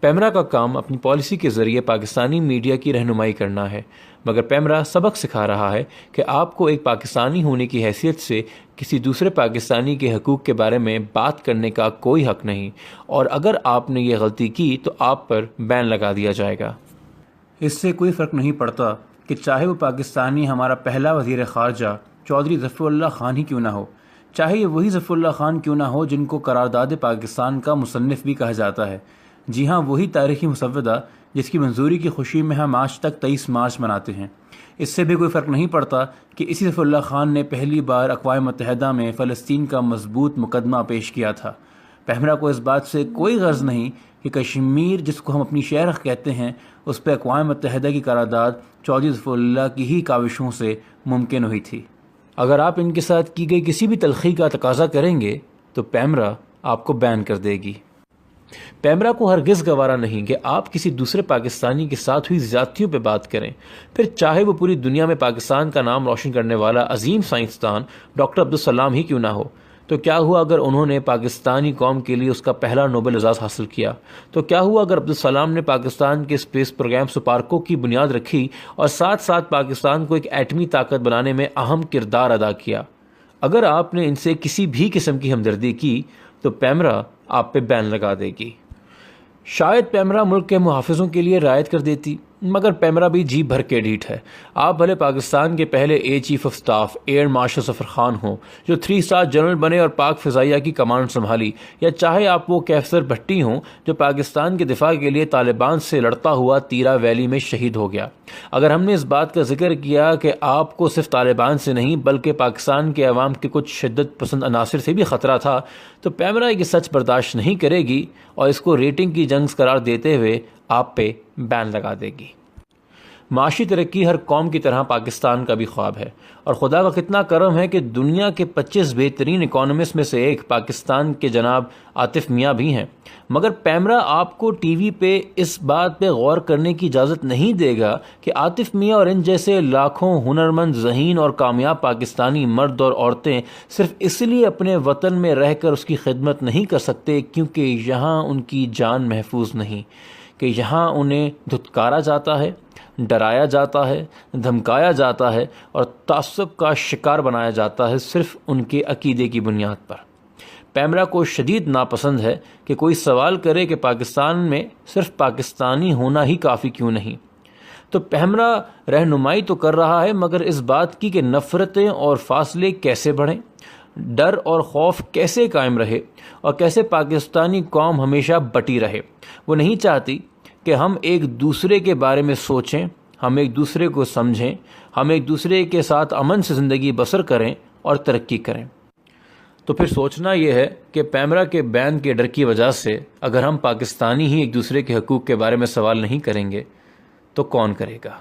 پیمرا کا کام اپنی پالیسی کے ذریعے پاکستانی میڈیا کی رہنمائی کرنا ہے، مگر پیمرا سبق سکھا رہا ہے کہ آپ کو ایک پاکستانی ہونے کی حیثیت سے کسی دوسرے پاکستانی کے حقوق کے بارے میں بات کرنے کا کوئی حق نہیں، اور اگر آپ نے یہ غلطی کی تو آپ پر بین لگا دیا جائے گا۔ اس سے کوئی فرق نہیں پڑتا کہ چاہے وہ پاکستانی ہمارا پہلا وزیر خارجہ چودھری ظفر اللہ خان ہی کیوں نہ ہو، چاہے یہ وہی ظفر اللہ خان کیوں نہ ہو جن کو قرارداد پاکستان کا مصنف بھی کہا جاتا ہے، جی ہاں وہی تاریخی مسودہ جس کی منظوری کی خوشی میں ہم آج تک 23 مارچ مناتے ہیں۔ اس سے بھی کوئی فرق نہیں پڑتا کہ اسی ظفر اللہ خان نے پہلی بار اقوام متحدہ میں فلسطین کا مضبوط مقدمہ پیش کیا تھا۔ پیمرا کو اس بات سے کوئی غرض نہیں کہ کشمیر جس کو ہم اپنی شہر کہتے ہیں اس پہ اقوام متحدہ کی قرارداد چودھری ظفر اللہ کی ہی کاوشوں سے ممکن ہوئی تھی۔ اگر آپ ان کے ساتھ کی گئی کسی بھی تلخی کا تقاضا کریں گے تو پیمرا آپ کو بین کر دے گی۔ پیمرا کو ہرگز گوارا نہیں کہ آپ کسی دوسرے پاکستانی کے ساتھ ہوئی زیادتیوں پہ بات کریں، پھر چاہے وہ پوری دنیا میں پاکستان کا نام روشن کرنے والا عظیم سائنسدان ڈاکٹر عبدالسلام ہی کیوں نہ ہو۔ تو کیا ہوا اگر انہوں نے پاکستانی قوم کے لیے اس کا پہلا نوبل اعزاز حاصل کیا؟ تو کیا ہوا اگر عبدالسلام نے پاکستان کے اسپیس پروگرام سپارکو کی بنیاد رکھی اور ساتھ ساتھ پاکستان کو ایک ایٹمی طاقت بنانے میں اہم کردار ادا کیا؟ اگر آپ نے ان سے کسی بھی قسم کی ہمدردی کی تو پیمرا آپ پہ بین لگا دے گی۔ شاید پیمرا ملک کے محافظوں کے لیے رعایت کر دیتی، مگر پیمرا بھی جی بھر کے ڈھیٹ ہے۔ آپ بھلے پاکستان کے پہلے air chief of staff air marshal Zafar Khan ہوں جو 3 اسٹار جنرل بنے اور پاک فضائیہ کی کمانڈ سنبھالی، یا چاہے آپ وہ کیفسر بھٹی ہوں جو پاکستان کے دفاع کے لیے طالبان سے لڑتا ہوا تیرا ویلی میں شہید ہو گیا۔ اگر ہم نے اس بات کا ذکر کیا کہ آپ کو صرف طالبان سے نہیں بلکہ پاکستان کے عوام کے کچھ شدت پسند عناصر سے بھی خطرہ تھا، تو پیمرا یہ سچ برداشت نہیں کرے گی اور اس کو ریٹنگ کی جنگ قرار دیتے ہوئے آپ پہ بین لگا دے گی۔ معاشی ترقی ہر قوم کی طرح پاکستان کا بھی خواب ہے، اور خدا کا کتنا کرم ہے کہ دنیا کے 25 بہترین اکانومسٹ میں سے ایک پاکستان کے جناب عاطف میاں بھی ہیں، مگر پیمرا آپ کو ٹی وی پہ اس بات پہ غور کرنے کی اجازت نہیں دے گا کہ عاطف میاں اور ان جیسے لاکھوں ہنرمند، ذہین اور کامیاب پاکستانی مرد اور عورتیں صرف اس لیے اپنے وطن میں رہ کر اس کی خدمت نہیں کر سکتے کیونکہ یہاں ان کی جان محفوظ نہیں، کہ یہاں انہیں دھتکارا جاتا ہے، ڈرایا جاتا ہے، دھمکایا جاتا ہے اور تعصب کا شکار بنایا جاتا ہے صرف ان کے عقیدے کی بنیاد پر۔ پیمرا کو شدید ناپسند ہے کہ کوئی سوال کرے کہ پاکستان میں صرف پاکستانی ہونا ہی کافی کیوں نہیں۔ تو پیمرا رہنمائی تو کر رہا ہے، مگر اس بات کی کہ نفرتیں اور فاصلے کیسے بڑھیں، ڈر اور خوف کیسے قائم رہے، اور کیسے پاکستانی قوم ہمیشہ بٹی رہے۔ وہ نہیں چاہتی کہ ہم ایک دوسرے کے بارے میں سوچیں، ہم ایک دوسرے کو سمجھیں، ہم ایک دوسرے کے ساتھ امن سے زندگی بسر کریں اور ترقی کریں۔ تو پھر سوچنا یہ ہے کہ پیمرا کے بین کے ڈر کی وجہ سے اگر ہم پاکستانی ہی ایک دوسرے کے حقوق کے بارے میں سوال نہیں کریں گے تو کون کرے گا؟